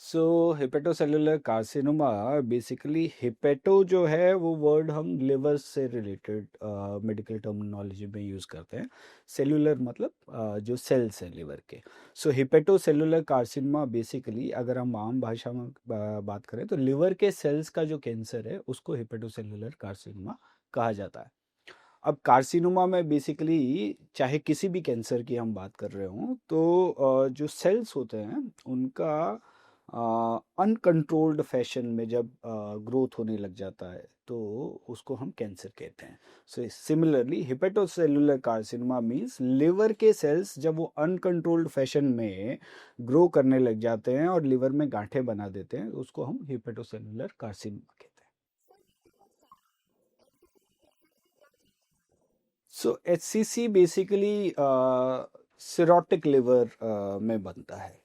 सो hepatocellular carcinoma basically hepato जो है वो वर्ड हम लिवर से रिलेटेड मेडिकल टर्मिनोलॉजी में यूज़ करते हैं। सेलुलर मतलब जो सेल्स हैं लिवर के। सो हेपेटोसेलुलर कार्सिनोमा बेसिकली अगर हम आम भाषा में बात करें तो लिवर के सेल्स का जो कैंसर है उसको हेपेटोसेलुलर कार्सिनोमा कहा जाता है। अब कार्सिनोमा में बेसिकली चाहे किसी भी कैंसर की हम बात कर रहे हों तो जो सेल्स होते हैं उनका अनकंट्रोल्ड फैशन में जब ग्रोथ होने लग जाता है तो उसको हम कैंसर कहते हैं। So similarly hepatocellular carcinoma means liver के सेल्स जब वो अनकंट्रोल्ड फैशन में ग्रो करने लग जाते हैं और लिवर में गांठें बना देते हैं उसको हम हिपेटोसेलुलर कार्सिनोमा कहते हैं। सो एचसीसी बेसिकली सिरोटिक लिवर में बनता है।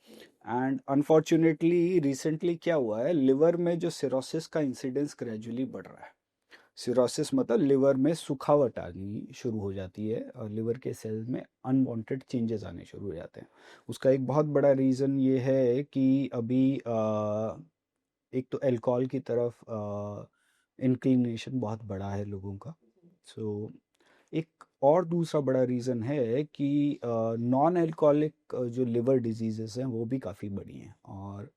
एंड अनफॉर्चुनेटली रिसेंटली क्या हुआ है, लिवर में जो सिरोसिस का इंसिडेंस ग्रेजुअली बढ़ रहा है। सिरोसिस मतलब लिवर में सुखावट आनी शुरू हो जाती है और लिवर के सेल्स में अनवांटेड चेंजेस आने शुरू हो जाते हैं। उसका एक बहुत बड़ा रीज़न ये है कि अभी एक तो अल्कोहल की तरफ इंक्लिनेशन बहुत बड़ा है लोगों का। सो एक और दूसरा बड़ा रीज़न है कि नॉन अल्कोहलिक जो लिवर डिजीजेस हैं वो भी काफ़ी बड़ी हैं और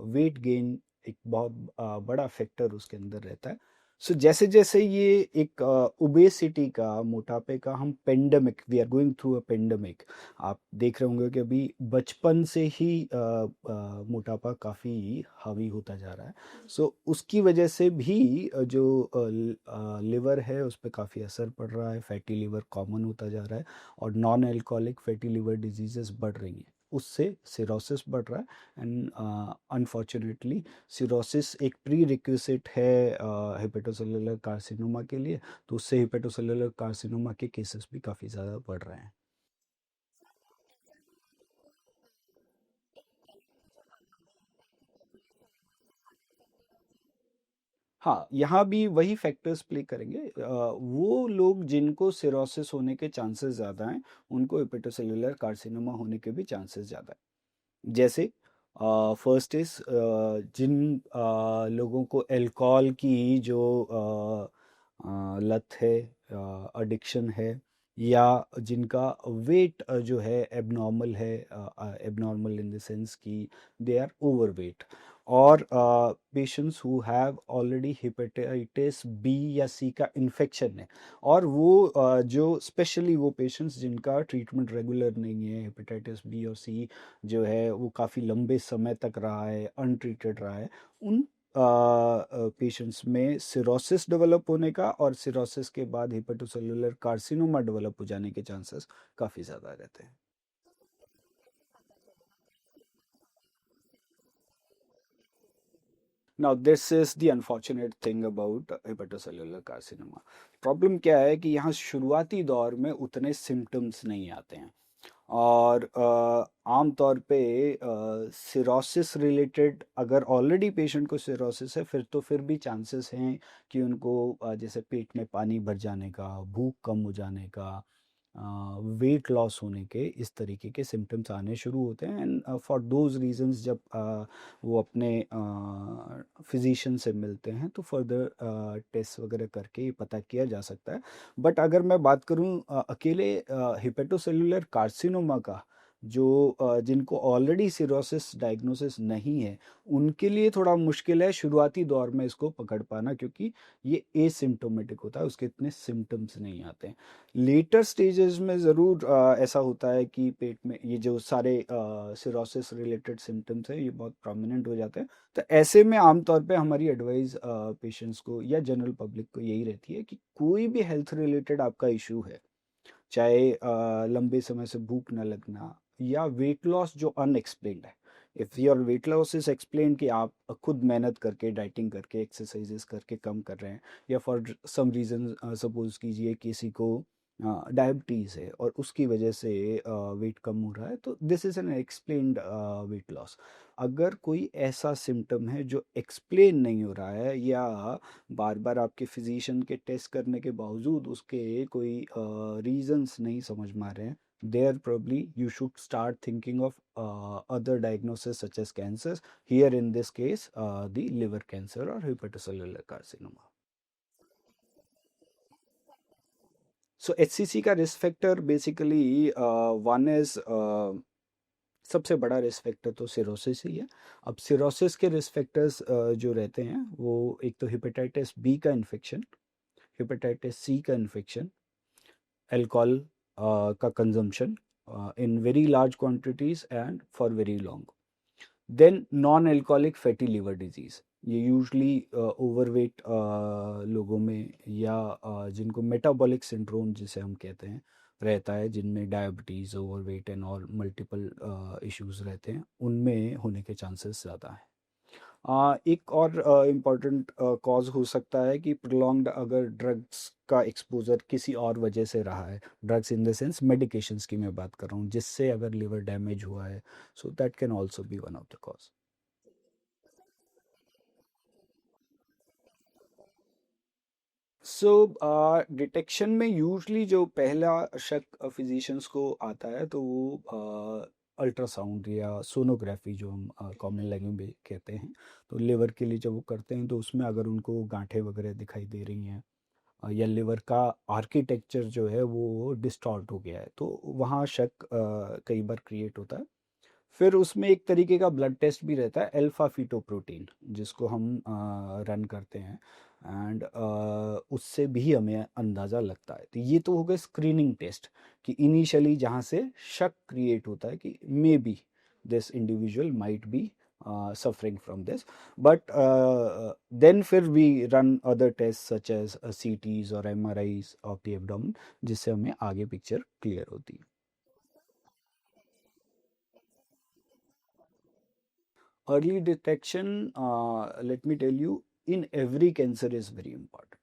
वेट गेन एक बहुत बड़ा फैक्टर उसके अंदर रहता है। सो जैसे जैसे ये एक ओबेसिटी का, मोटापे का हम pandemic, we are going through a pandemic. आप देख रहे होंगे कि अभी बचपन से ही मोटापा काफ़ी हावी होता जा रहा है। सो उसकी वजह से भी जो लिवर है उस पर काफ़ी असर पड़ रहा है, फैटी लिवर कॉमन होता जा रहा है और non alcoholic fatty liver diseases बढ़ रही हैं। उससे सिरोसिस बढ़ रहा है एंड अनफॉर्चुनेटली सिरोसिस एक प्री रिक्विजिट है हेपेटोसेलुलर कार्सिनोमा के लिए। तो उससे हेपेटोसेलुलर कार्सिनोमा के केसेस भी काफ़ी ज़्यादा बढ़ रहे हैं। हाँ, यहाँ भी वही फैक्टर्स प्ले करेंगे। वो लोग जिनको सिरोसिस होने के चांसेस ज़्यादा हैं उनको हेपेटोसेलुलर कार्सिनोमा होने के भी चांसेस ज़्यादा हैं। जैसे फर्स्ट इज जिन लोगों को अल्कोहल की जो लत है, एडिक्शन है, या जिनका वेट जो है एबनॉर्मल है, एबनॉर्मल इन द सेंस कि दे आर ओवरवेट, और patients who have already hepatitis B या सी का इन्फेक्शन है, और वो जो स्पेशली वो पेशेंट्स जिनका ट्रीटमेंट रेगुलर नहीं है, हेपेटाइटिस बी और सी जो है वो काफ़ी लंबे समय तक रहा है, अनट्रीटेड रहा है, उन पेशेंट्स में सिरोसिस डेवलप होने का और सिरोसिस के बाद हेपेटोसेलुलर कार्सिनोमा डेवलप हो जाने के चांसेस काफ़ी ज़्यादा रहते हैं। Now this is the unfortunate thing about hepatocellular carcinoma. Problem क्या है कि यहाँ शुरुआती दौर में उतने सिम्टम्स नहीं आते हैं और आम तौर पे सिरोसिस रिलेटेड, अगर ऑलरेडी पेशेंट को सिरोसिस है फिर तो फिर भी चांसेस हैं कि उनको जैसे पेट में पानी भर जाने का, भूख कम हो जाने का, वेट लॉस होने के, इस तरीके के सिम्टम्स आने शुरू होते हैं। एंड फॉर दोज रीजंस जब वो अपने फिजिशियन से मिलते हैं तो फर्दर टेस्ट वगैरह करके ये पता किया जा सकता है। बट अगर मैं बात करूं अकेले हिपेटोसेलुलर कार्सिनोमा का, जो जिनको ऑलरेडी सिरोसिस डायग्नोसिस नहीं है उनके लिए थोड़ा मुश्किल है शुरुआती दौर में इसको पकड़ पाना, क्योंकि ये एसिम्टोमेटिक होता है, उसके इतने सिम्टम्स नहीं आते हैं। लेटर स्टेजेस में ज़रूर ऐसा होता है कि पेट में ये जो सारे सिरोसिस रिलेटेड सिम्टम्स हैं ये बहुत प्रोमिनेंट हो जाते हैं। तो ऐसे में आमतौर पे हमारी एडवाइस पेशेंट्स को या जनरल पब्लिक को यही रहती है कि कोई भी हेल्थ रिलेटेड आपका इशू है, चाहे लंबे समय से भूख न लगना या वेट लॉस जो अनएक्सप्लेन्ड है। If your weight loss is explain कि आप खुद मेहनत करके, डाइटिंग करके, एक्सरसाइजेस करके कम कर रहे हैं, या फॉर सम रीज़न सपोज कीजिए किसी को डायबिटीज़ है और उसकी वजह से वेट कम हो रहा है, तो this is an explained weight loss. अगर कोई ऐसा सिम्टम है जो एक्सप्लेन नहीं हो रहा है या बार बार आपके फिजिशियन के टेस्ट करने के बावजूद उसके कोई रीजंस नहीं समझ में आ रहे हैं, there probably you should start thinking of other diagnoses such as cancers. Here in this case, the liver cancer or hepatocellular carcinoma. So HCC का risk factor basically one is सबसे बड़ा रिस्क फैक्टर तो cirrhosis ही है। अब cirrhosis के risk factors जो रहते हैं वो एक तो हेपेटाइटिस बी का इन्फेक्शन, हेपेटाइटिस सी का इन्फेक्शन, अल्कोहल का consumption in very large quantities and for very long, then non alcoholic fatty liver disease. ये यूजली ओवरवेट लोगों में या जिनको मेटाबॉलिक सिंड्रोम जिसे हम कहते हैं रहता है, जिनमें डायबिटीज़, ओवरवेट एंड और मल्टीपल इश्यूज रहते हैं, उनमें होने के चांसेस ज़्यादा हैं। एक और इम्पॉर्टेंट कॉज हो सकता है कि प्रोलॉन्ग्ड अगर ड्रग्स का एक्सपोजर किसी और वजह से रहा है, drugs in the sense medications की मैं बात कर रहा हूँ, जिससे अगर लिवर डैमेज हुआ है, so that can also be one of the cause. So detection में यूजली जो पहला शक फिजिशियंस को आता है तो वो अल्ट्रासाउंड या सोनोग्राफी जो हम कॉमन लैंग्वेज में कहते हैं, तो लिवर के लिए जब वो करते हैं तो उसमें अगर उनको गांठें वगैरह दिखाई दे रही हैं या लिवर का आर्किटेक्चर जो है वो डिस्टॉर्ट हो गया है, तो वहाँ शक कई बार क्रिएट होता है। फिर उसमें एक तरीके का ब्लड टेस्ट भी रहता है, अल्फा फीटोप्रोटीन, जिसको हम रन करते हैं एंड उससे भी हमें अंदाज़ा लगता है। तो ये तो हो गया स्क्रीनिंग टेस्ट कि इनिशियली जहाँ से शक क्रिएट होता है कि may be this individual might be suffering from this, but then फिर we run other tests such as CTs और MRIs of the abdomen, जिससे हमें आगे पिक्चर क्लियर होती है। Early detection, let me tell you, in every cancer is very important,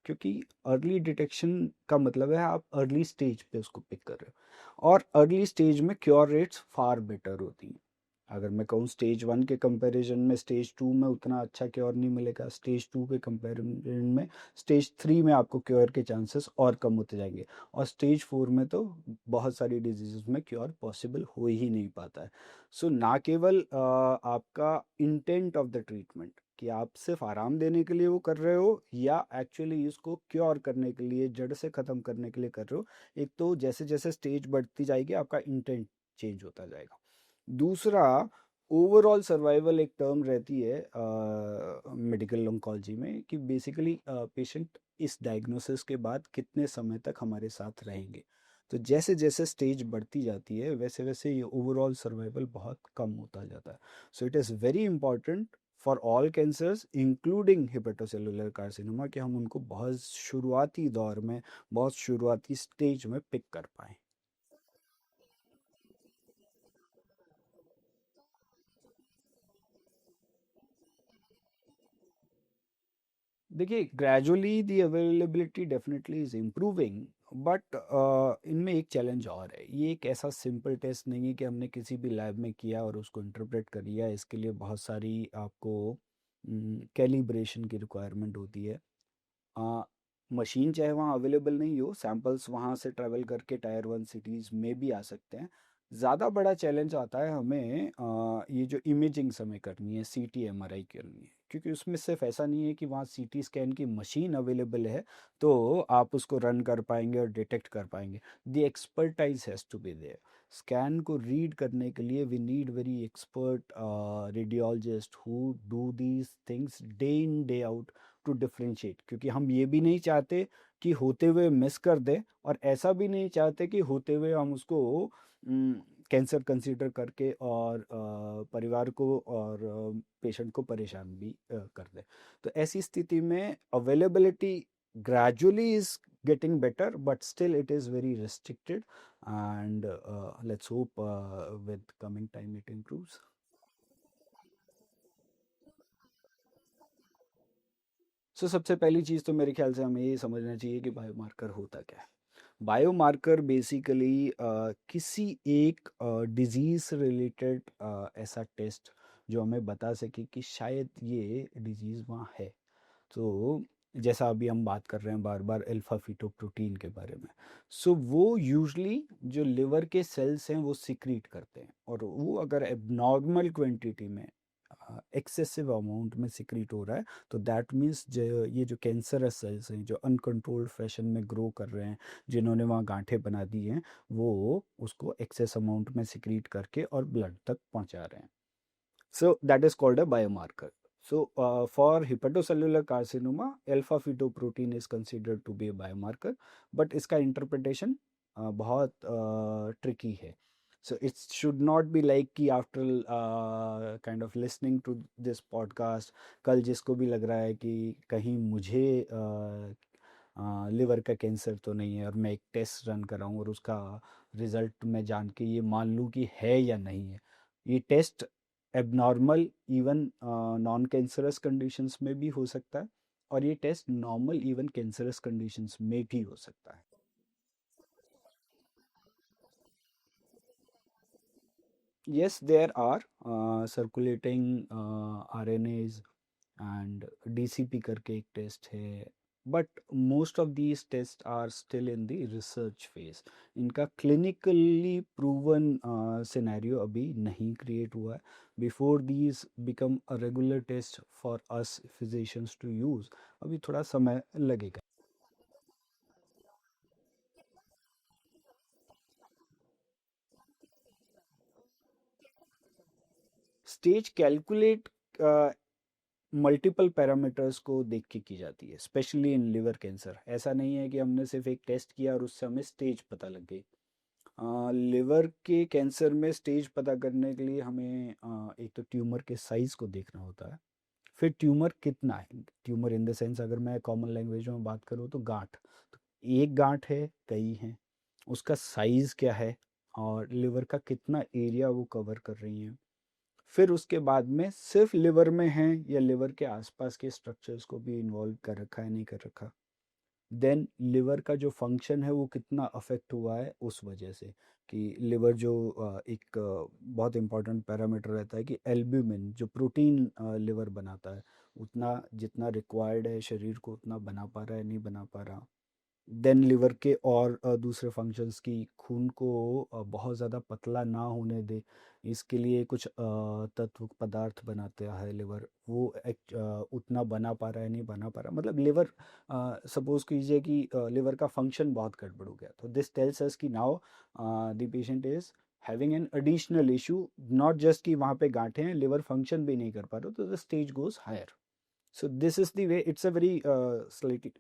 क्योंकि early detection का मतलब है आप अर्ली स्टेज पे उसको पिक कर रहे हो, और अर्ली स्टेज में क्योर रेट्स फार बेटर होती हैं। अगर मैं कहूँ स्टेज वन के कंपैरिजन में स्टेज टू में उतना अच्छा क्योर नहीं मिलेगा, स्टेज टू के कंपैरिजन में स्टेज थ्री में आपको क्योर के चांसेस और कम होते जाएंगे, और स्टेज फोर में तो बहुत सारी डिजीज़ में क्योर पॉसिबल हो ही नहीं पाता है। सो ना केवल आपका इंटेंट ऑफ द ट्रीटमेंट कि आप सिर्फ आराम देने के लिए वो कर रहे हो या एक्चुअली इसको क्योर करने के लिए, जड़ से ख़त्म करने के लिए कर रहे हो। एक तो जैसे जैसे स्टेज बढ़ती जाएगी आपका इंटेंट चेंज होता जाएगा। दूसरा, ओवरऑल सर्वाइवल एक टर्म रहती है मेडिकल ऑन्कोलॉजी में कि बेसिकली पेशेंट इस डायग्नोसिस के बाद कितने समय तक हमारे साथ रहेंगे। तो जैसे जैसे स्टेज बढ़ती जाती है वैसे वैसे ये ओवरऑल सर्वाइवल बहुत कम होता जाता है। So it is very important for all cancers including hepatocellular carcinoma कि हम उनको बहुत शुरुआती दौर में, बहुत शुरुआती स्टेज में पिक कर पाएँ। देखिए, gradually the availability definitely is improving, but इनमें एक चैलेंज और है। ये एक ऐसा सिंपल टेस्ट नहीं है कि हमने किसी भी लैब में किया और उसको इंटरप्रेट कर लिया। इसके लिए बहुत सारी आपको कैलिब्रेशन की रिक्वायरमेंट होती है। आ, मशीन चाहे वहाँ अवेलेबल नहीं हो, सैंपल्स वहाँ से ट्रैवल करके टायर वन सिटीज़ में भी आ सकते हैं। ज़्यादा बड़ा चैलेंज आता है हमें ये जो इमेजिंग समय करनी है, सीटी एमआरआई करनी है, क्योंकि उसमें सिर्फ ऐसा नहीं है कि वहाँ सीटी स्कैन की मशीन अवेलेबल है तो आप उसको रन कर पाएंगे और डिटेक्ट कर पाएंगे। The expertise has to be there. Scan को रीड करने के लिए we need very expert radiologist who do these things day in day out to differentiate, क्योंकि हम ये भी नहीं चाहते कि होते हुए मिस कर दे, और ऐसा भी नहीं चाहते कि होते हुए हम उसको कैंसर कंसीडर करके और परिवार को और पेशेंट को परेशान भी कर दे। तो ऐसी स्थिति में availability gradually is getting better, but still it is very restricted, and let's hope with coming time it improves. सो सबसे पहली चीज़ तो मेरे ख्याल से हमें ये समझना चाहिए कि बायोमार्कर होता क्या है। बायोमार्कर बेसिकली किसी एक डिजीज़ से रिलेटेड ऐसा टेस्ट जो हमें बता सके कि शायद ये डिजीज़ वहाँ है। तो जैसा अभी हम बात कर रहे हैं बार बार अल्फा फीटोप्रोटीन के बारे में। सो वो यूजली जो लिवर के सेल्स हैं वो सिक्रीट करते हैं, और वो अगर एबनॉर्मल क्वांटिटी में, एक्सेसिव अमाउंट में सिक्रीट हो रहा है, तो दैट मीन्स ये जो कैंसरस सेल्स हैं जो अनकंट्रोल्ड फैशन में ग्रो कर रहे हैं, जिन्होंने वहाँ गांठें बना दी हैं, वो उसको एक्सेस अमाउंट में सिक्रीट करके और ब्लड तक पहुँचा रहे हैं। So that is called a biomarker. So for hepatocellular carcinoma, alpha fetoprotein is considered to be a biomarker, but इसका interpretation बहुत tricky है. So it should not be like कि after kind of listening to this podcast, कल जिसको भी लग रहा है कि कहीं मुझे लिवर का कैंसर तो नहीं है, और मैं एक टेस्ट रन कराऊं और उसका रिजल्ट मैं जान के ये मान लूं कि है या नहीं है। ये test abnormal even non cancerous conditions में भी हो सकता है, और ये test normal even cancerous conditions में भी हो सकता है। Yes, there are circulating RNAs and DCP करके एक टेस्ट है, but most of these test are still in the research phase. इनका क्लिनिकली प्रूवन सिनेरियो अभी नहीं क्रिएट हुआ है। Before these become a regular test for us physicians to use, अभी थोड़ा समय लगेगा। स्टेज कैलकुलेट मल्टीपल पैरामीटर्स को देख के की जाती है, स्पेशली इन लिवर कैंसर। ऐसा नहीं है कि हमने सिर्फ एक टेस्ट किया और उससे हमें स्टेज पता लग गई। लिवर के कैंसर में स्टेज पता करने के लिए हमें एक तो ट्यूमर के साइज को देखना होता है, फिर ट्यूमर कितना है, ट्यूमर इन द सेंस अगर मैं कॉमन लैंग्वेज में बात करूँ तो गांठ, तो एक गांठ है, कई हैं, उसका साइज क्या है, और लिवर का कितना एरिया वो कवर कर रही हैं। फिर उसके बाद में सिर्फ लिवर में है या लिवर के आसपास के स्ट्रक्चर्स को भी इन्वॉल्व कर रखा है, नहीं कर रखा। देन लिवर का जो फंक्शन है वो कितना अफेक्ट हुआ है उस वजह से, कि लिवर जो एक बहुत इंपॉर्टेंट पैरामीटर रहता है कि एल्ब्यूमिन जो प्रोटीन लिवर बनाता है, उतना जितना रिक्वायर्ड है शरीर को उतना बना पा रहा है, नहीं बना पा रहा। देन लिवर के और दूसरे फंक्शंस की, खून को बहुत ज़्यादा पतला ना होने दे, इसके लिए कुछ तत्व पदार्थ बनाते हैं लिवर, वो उतना बना पा रहा है, नहीं बना पा रहा। मतलब लिवर, सपोज कीजिए कि लिवर का फंक्शन बहुत गड़बड़ हो गया, तो दिस टेल्स अस कि now the patient is having an additional issue, not just कि वहाँ पे गांठें हैं, लिवर फंक्शन भी नहीं कर पा रहे, तो the stage goes higher. So this is the way. It's a very slightly,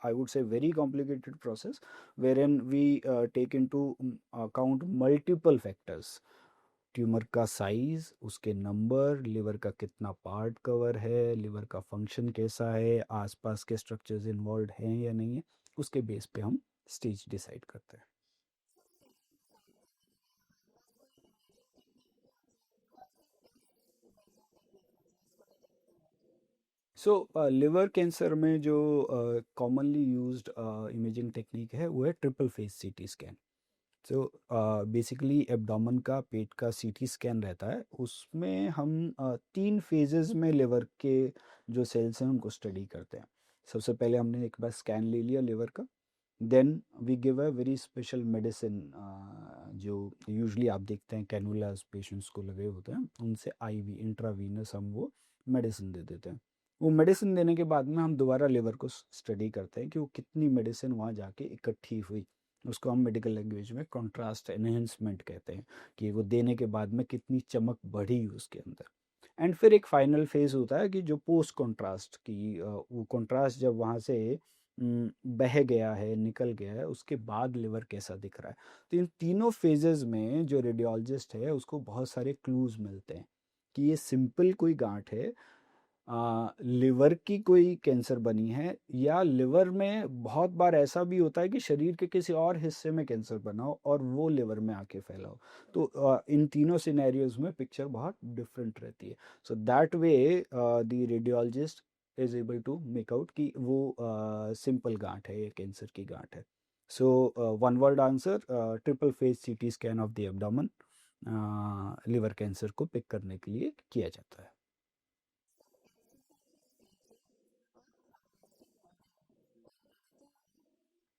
I would say, very complicated process wherein we take into account multiple factors. Tumour का साइज, उसके नंबर, लिवर का कितना पार्ट कवर है, liver का function कैसा है, आसपास के स्ट्रक्चर्स इन्वॉल्व हैं या नहीं है, उसके बेस पे हम स्टेज डिसाइड करते हैं। सो लिवर कैंसर में जो कॉमनली यूज्ड इमेजिंग टेक्निक है वो है ट्रिपल फेस सीटी स्कैन। तो बेसिकली एब्डोमेन का, पेट का सीटी स्कैन रहता है, उसमें हम 3 फेजेस में लिवर के जो सेल्स हैं उनको स्टडी करते हैं। सबसे पहले हमने एक बार स्कैन ले लिया लिवर का, then we give a very special medicine, जो यूजुअली आप देखते हैं कैनुलास पेशेंट्स को लगे होते हैं, उनसे आईवी इंट्रावीनस हम वो मेडिसिन दे देते हैं। वो मेडिसिन देने के बाद में हम दोबारा लिवर को स्टडी करते हैं कि वो कितनी मेडिसिन वहाँ जाके इकट्ठी हुई। उसको हम मेडिकल लैंग्वेज में कॉन्ट्रास्ट एनहेंसमेंट कहते हैं, कि वो देने के बाद में कितनी चमक बढ़ी उसके अंदर। एंड फिर एक फाइनल फेज होता है कि जो पोस्ट कॉन्ट्रास्ट की, वो कॉन्ट्रास्ट जब वहाँ से बह गया है, निकल गया है, उसके बाद लिवर कैसा दिख रहा है। तो इन तीनों फेजेस में जो रेडियोलॉजिस्ट है उसको बहुत सारे क्लूज मिलते हैं कि ये सिंपल कोई गांठ है, लिवर की कोई कैंसर बनी है, या लिवर में बहुत बार ऐसा भी होता है कि शरीर के किसी और हिस्से में कैंसर बना हो और वो लिवर में आके फैला हो। तो इन तीनों सिनेरियोज में पिक्चर बहुत डिफरेंट रहती है। So that way the radiologist is able to make out कि वो सिंपल गांठ है या कैंसर की गांठ है। So one word answer, triple phase CT scan of the abdomen liver cancer को पिक करने के लिए किया जाता है।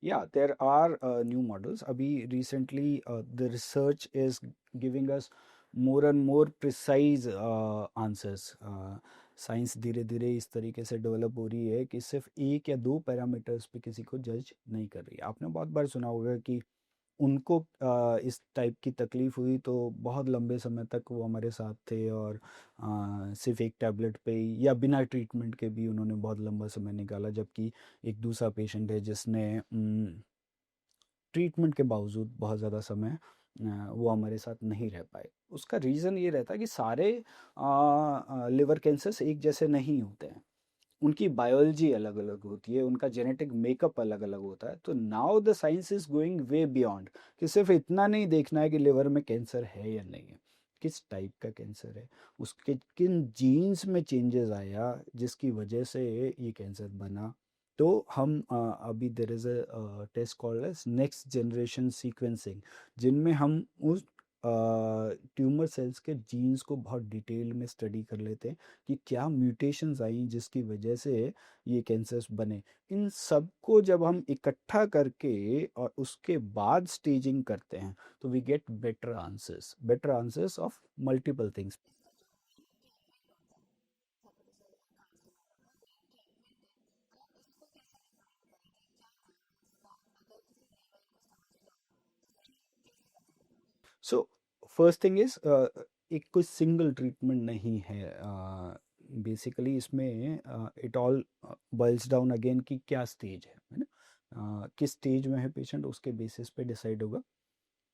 Yeah, there are new models. Abhi recently, the research is giving us more and more precise answers. Science धीरे धीरे इस तरीके से डेवलप हो रही है कि सिर्फ एक या दो पैरामीटर्स पे किसी को जज नहीं कर रही है। आपने बहुत बार सुना होगा कि उनको इस टाइप की तकलीफ हुई तो बहुत लंबे समय तक वो हमारे साथ थे, और सिर्फ एक टैबलेट पे ही या बिना ट्रीटमेंट के भी उन्होंने बहुत लंबा समय निकाला, जबकि एक दूसरा पेशेंट है जिसने ट्रीटमेंट के बावजूद बहुत ज़्यादा समय वो हमारे साथ नहीं रह पाए। उसका रीज़न ये रहता है कि सारे लिवर कैंसर्स एक जैसे नहीं होते हैं, उनकी बायोलॉजी अलग अलग होती है, उनका जेनेटिक मेकअप अलग अलग होता है। तो now the science is going way beyond कि सिर्फ इतना नहीं देखना है कि लिवर में कैंसर है या नहीं है, किस टाइप का कैंसर है, उसके किन जीन्स में चेंजेस आया जिसकी वजह से ये कैंसर बना। तो हम अभी there is a test called as next generation sequencing, जिनमें हम उस ट्यूमर सेल्स के जीन्स को बहुत डिटेल में स्टडी कर लेते हैं कि क्या म्यूटेशंस आई जिसकी वजह से ये कैंसर्स बने। इन सब को जब हम इकट्ठा करके और उसके बाद स्टेजिंग करते हैं तो we get better answers of multiple things. So first thing is, एक कोई सिंगल ट्रीटमेंट नहीं है बेसिकली इसमें। It all boils down again कि क्या स्टेज है ना, किस स्टेज में है पेशेंट, उसके बेसिस पे डिसाइड होगा।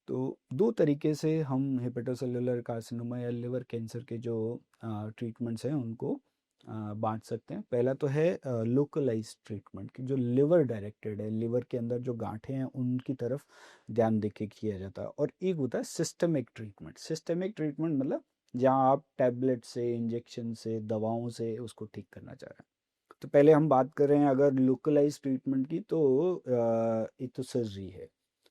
तो दो तरीके से हम हेपेटोसेलुलर कार्सिनोमा या लिवर कैंसर के जो ट्रीटमेंट्स हैं उनको बांट सकते हैं। पहला तो है लोकलाइज ट्रीटमेंट कि जो लिवर डायरेक्टेड है, लिवर के अंदर जो गांठें हैं उनकी तरफ ध्यान दे के किया जाता है। और एक होता है सिस्टमिक ट्रीटमेंट। सिस्टमिक ट्रीटमेंट मतलब जहाँ आप टैबलेट से, इंजेक्शन से, दवाओं से उसको ठीक करना चाह रहे हैं। तो पहले हम बात कर रहे हैं अगर लोकलाइज ट्रीटमेंट की, तो एक तो सर्जरी है।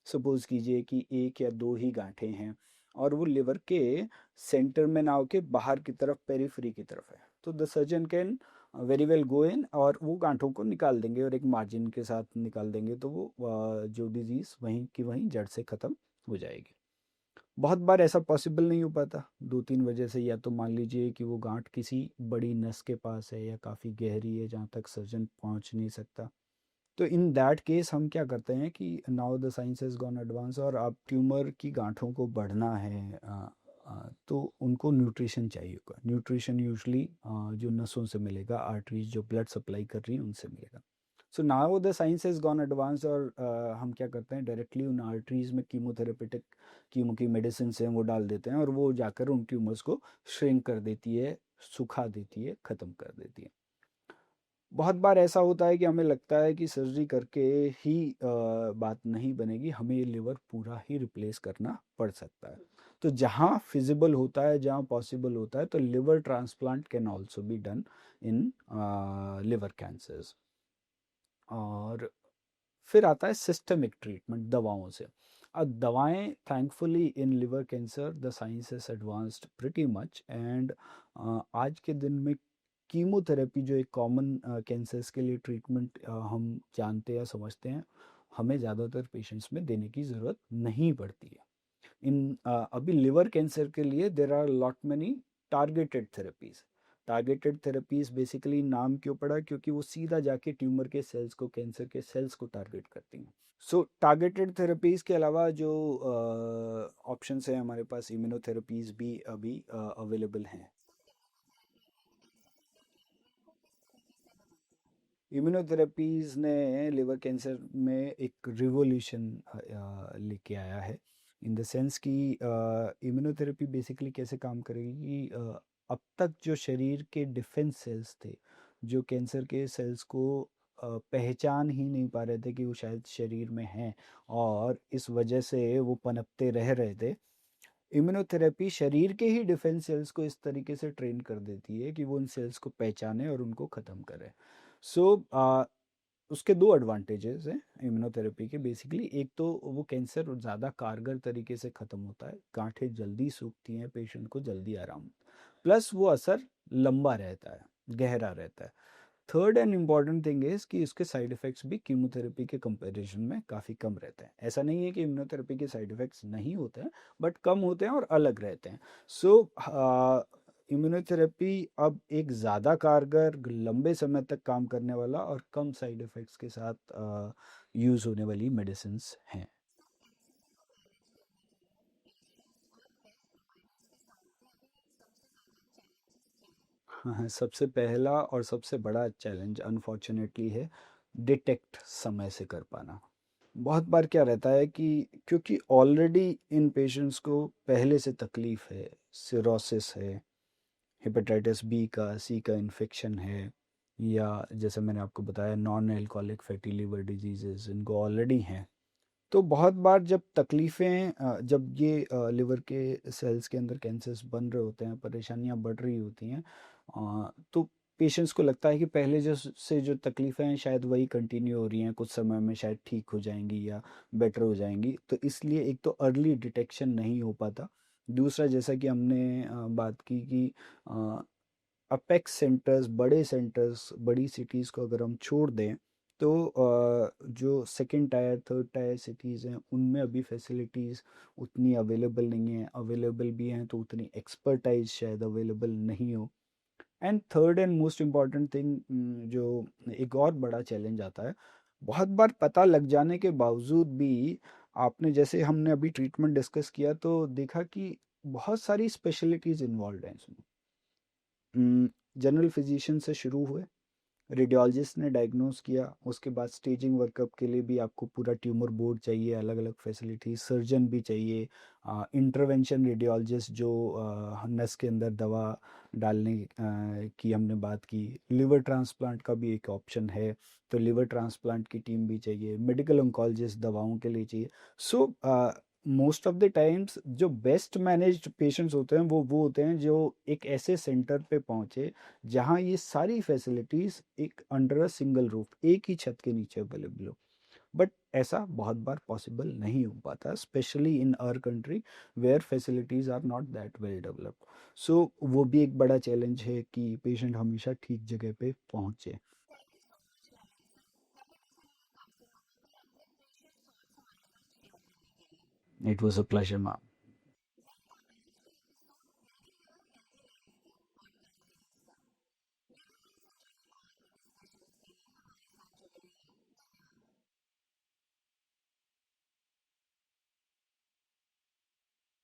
सपोज कीजिए कि एक या दो ही गांठें हैं और वो लिवर के सेंटर में ना होके बाहर की तरफ, पेरिफेरी की तरफ है, तो the surgeon can very well go in और वो गांठों को निकाल देंगे और एक मार्जिन के साथ निकाल देंगे, तो वो जो डिजीज़ वहीं की वहीं जड़ से ख़त्म हो जाएगी। बहुत बार ऐसा पॉसिबल नहीं हो पाता दो तीन वजह से। या तो मान लीजिए कि वो गांठ किसी बड़ी नस के पास है या काफ़ी गहरी है जहाँ तक सर्जन पहुँच नहीं सकता। तो इन दैट केस हम क्या करते हैं कि now the science has gone advance और अब ट्यूमर की गांठों को बढ़ना है, तो उनको न्यूट्रिशन चाहिए होगा। न्यूट्रिशन यूजली जो नसों से मिलेगा, आर्टरीज जो ब्लड सप्लाई कर रही हैं उनसे मिलेगा। So now the science has gone advance और हम क्या करते हैं, डायरेक्टली उन आर्टरीज में कीमोथेरेपेटिक कीमो की मेडिसिन से वो डाल देते हैं और वो जाकर उन ट्यूमर्स को श्रिंक कर देती है, सुखा देती है, ख़त्म कर देती है। बहुत बार ऐसा होता है कि हमें लगता है कि सर्जरी करके ही बात नहीं बनेगी, हमें ये लिवर पूरा ही रिप्लेस करना पड़ सकता है। तो जहाँ फिजिबल होता है, जहाँ पॉसिबल होता है, तो liver transplant can also be done in liver cancers. और फिर आता है सिस्टमिक ट्रीटमेंट दवाओं से। अब दवाएं, thankfully in liver cancer the science has advanced pretty much and आज के दिन में कीमोथेरेपी जो एक कॉमन कैंसर्स के लिए ट्रीटमेंट हम जानते या समझते हैं, हमें ज़्यादातर पेशेंट्स में देने की ज़रूरत नहीं पड़ती है। अभी लिवर कैंसर के लिए there are lot many targeted therapies. Targeted therapies basically नाम क्यों पड़ा, क्योंकि वो सीधा जाके ट्यूमर के सेल्स को, कैंसर के सेल्स को टारगेट करती हैं। सो टारगेटेड थेरेपीज के अलावा जो ऑप्शंस हैं हमारे पास, इम्यूनोथेरेपीज भी अभी अवेलेबल हैं। इम्यूनोथेरेपीज ने लिवर कैंसर में एक रिवॉल्यूशन लेके आया है, इन द सेंस कि इम्यूनोथेरेपी बेसिकली कैसे काम करेगी कि अब तक जो शरीर के डिफेंस सेल्स थे, जो कैंसर के सेल्स को पहचान ही नहीं पा रहे थे कि वो शायद शरीर में हैं और इस वजह से वो पनपते रह रहे थे, इम्यूनोथेरेपी शरीर के ही डिफेंस सेल्स को इस तरीके से ट्रेन कर देती है कि वो उन सेल्स को पहचाने और उनको ख़त्म करे। सो उसके दो एडवांटेजेस हैं इम्यूनोथेरेपी के। बेसिकली एक तो वो कैंसर ज़्यादा कारगर तरीके से ख़त्म होता है, गांठें जल्दी सूखती हैं, पेशेंट को जल्दी आराम, प्लस वो असर लंबा रहता है, गहरा रहता है। Third and important thing is कि उसके साइड इफ़ेक्ट्स भी कीमोथेरेपी के कंपैरिजन में काफ़ी कम रहते हैं। ऐसा नहीं है कि इम्यूनोथेरेपी के साइड इफ़ेक्ट्स नहीं होते हैं, बट कम होते हैं और अलग रहते हैं। सो इम्यूनोथेरेपी अब एक ज़्यादा कारगर, लंबे समय तक काम करने वाला और कम साइड इफ़ेक्ट्स के साथ यूज़ होने वाली मेडिसिन्स हैं। हाँ, हाँ, सबसे पहला और सबसे बड़ा चैलेंज अनफॉर्चुनेटली है डिटेक्ट समय से कर पाना। बहुत बार क्या रहता है कि क्योंकि ऑलरेडी इन पेशेंट्स को पहले से तकलीफ है, सिरोसिस है, हेपेटाइटिस बी का, सी का इन्फेक्शन है, या जैसे मैंने आपको बताया non alcoholic fatty liver diseases इनको ऑलरेडी हैं। तो बहुत बार जब तकलीफ़ें जब ये लिवर के सेल्स के अंदर कैंसर्स बन रहे होते हैं, परेशानियां बढ़ रही होती हैं, तो पेशेंट्स को लगता है कि पहले जो से जो तकलीफ़ें हैं शायद वही कंटिन्यू हो रही हैं, कुछ समय में शायद ठीक हो जाएंगी या बेटर हो जाएंगी, तो इसलिए एक तो अर्ली डिटेक्शन नहीं हो पाता। दूसरा, जैसा कि हमने बात की कि अपेक्स सेंटर्स, बड़े सेंटर्स, बड़ी सिटीज़ को अगर हम छोड़ दें, तो जो second tier, third tier cities हैं उनमें अभी फैसिलिटीज़ उतनी अवेलेबल नहीं है, अवेलेबल भी हैं तो उतनी एक्सपर्टाइज शायद अवेलेबल नहीं हो। And third and most important thing, जो एक और बड़ा चैलेंज आता है, बहुत बार पता लग जाने के बावजूद भी, आपने जैसे हमने अभी ट्रीटमेंट डिस्कस किया तो देखा कि बहुत सारी स्पेशलिटीज़ इन्वॉल्व हैं इसमें। जनरल फिजिशियन से शुरू हुए, रेडियोलॉजिस्ट ने डायग्नोस किया, उसके बाद स्टेजिंग वर्कअप के लिए भी आपको पूरा ट्यूमर बोर्ड चाहिए, अलग अलग फैसिलिटी, सर्जन भी चाहिए, इंटरवेंशन रेडियोलॉजिस्ट जो नस के अंदर दवा डालने की हमने बात की, लिवर ट्रांसप्लांट का भी एक ऑप्शन है, तो लिवर ट्रांसप्लांट की टीम भी चाहिए, मेडिकल ऑन्कोलॉजिस्ट दवाओं के लिए चाहिए। So most of the times जो बेस्ट मैनेज्ड पेशेंट्स होते हैं वो होते हैं जो एक ऐसे सेंटर पे पहुंचे जहाँ ये सारी फैसिलिटीज़ एक अंडर अ सिंगल रूफ, एक ही छत के नीचे अवेलेबल हो। बट ऐसा बहुत बार पॉसिबल नहीं हो पाता, specially in our country where facilities are not that well developed. So वो भी एक बड़ा चैलेंज है कि पेशेंट हमेशा ठीक जगह पे पहुंचे। It was a pleasure ma'am.